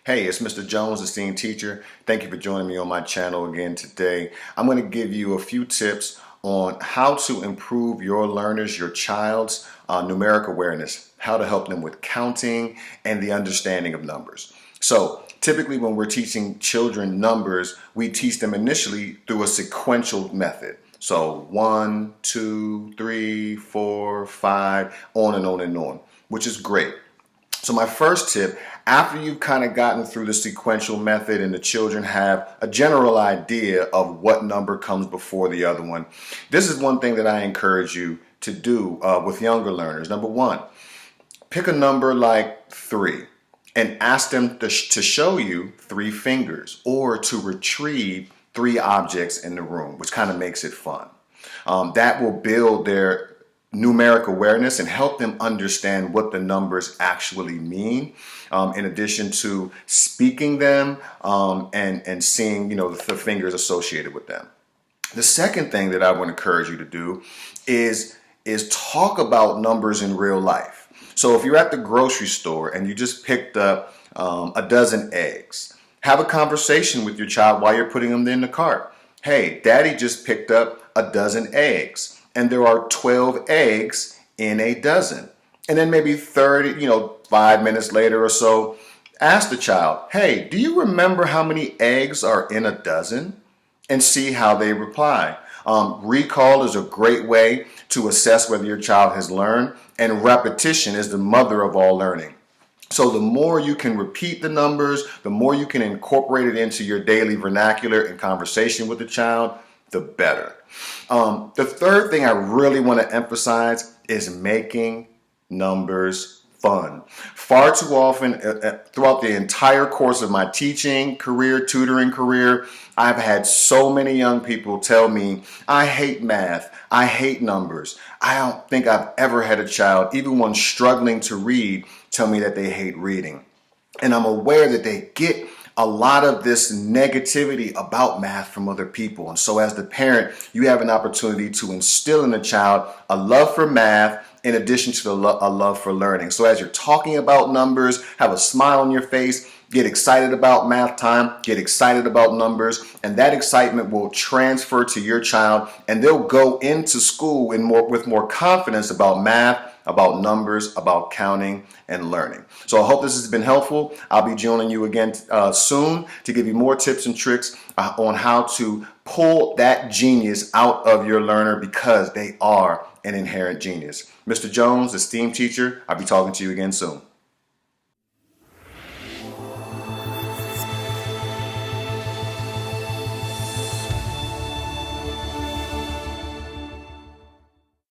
Hey, it's Mr. Jones, esteemed teacher. Thank you for joining me on my channel again today. I'm going to give you a few tips on how to improve your learners, your child's numeric awareness, how to help them with counting and the understanding of numbers. So typically when we're teaching children numbers, we teach them initially through a sequential method. So 1, 2, 3, 4, 5, on and on and on, which is great. So my first tip, after you've kind of gotten through the sequential method and the children have a general idea of what number comes before the other one, this is one thing that I encourage you to do with younger learners. Number one, pick a number like 3 and ask them to show you 3 fingers or to retrieve 3 objects in the room, which kind of makes it fun. That will build their numeric awareness and help them understand what the numbers actually mean, in addition to speaking them and seeing, the fingers associated with them. The second thing that I would encourage you to do is talk about numbers in real life. So if you're at the grocery store and you just picked up a dozen eggs, have a conversation with your child while you're putting them in the cart. Hey, Daddy just picked up a dozen eggs. And there are 12 eggs in a dozen. And then maybe 5 minutes later or so, ask the child, hey, do you remember how many eggs are in a dozen? And see how they reply. Recall is a great way to assess whether your child has learned, and repetition is the mother of all learning. So the more you can repeat the numbers, the more you can incorporate it into your daily vernacular and conversation with the child, the better. The third thing I really want to emphasize is making numbers fun. Far too often throughout the entire course of my teaching career, tutoring career, I've had so many young people tell me, I hate math, I hate numbers. I don't think I've ever had a child, even one struggling to read, tell me that they hate reading. And I'm aware that they get a lot of this negativity about math from other people. And so as the parent, you have an opportunity to instill in the child a love for math in addition to a love for learning. So as you're talking about numbers, have a smile on your face, get excited about math time, get excited about numbers, and that excitement will transfer to your child and they'll go into school with more confidence about math, about numbers, about counting and learning. So I hope this has been helpful. I'll be joining you again soon to give you more tips and tricks on how to pull that genius out of your learner, because they are an inherent genius. Mr. Jones, esteemed teacher, I'll be talking to you again soon.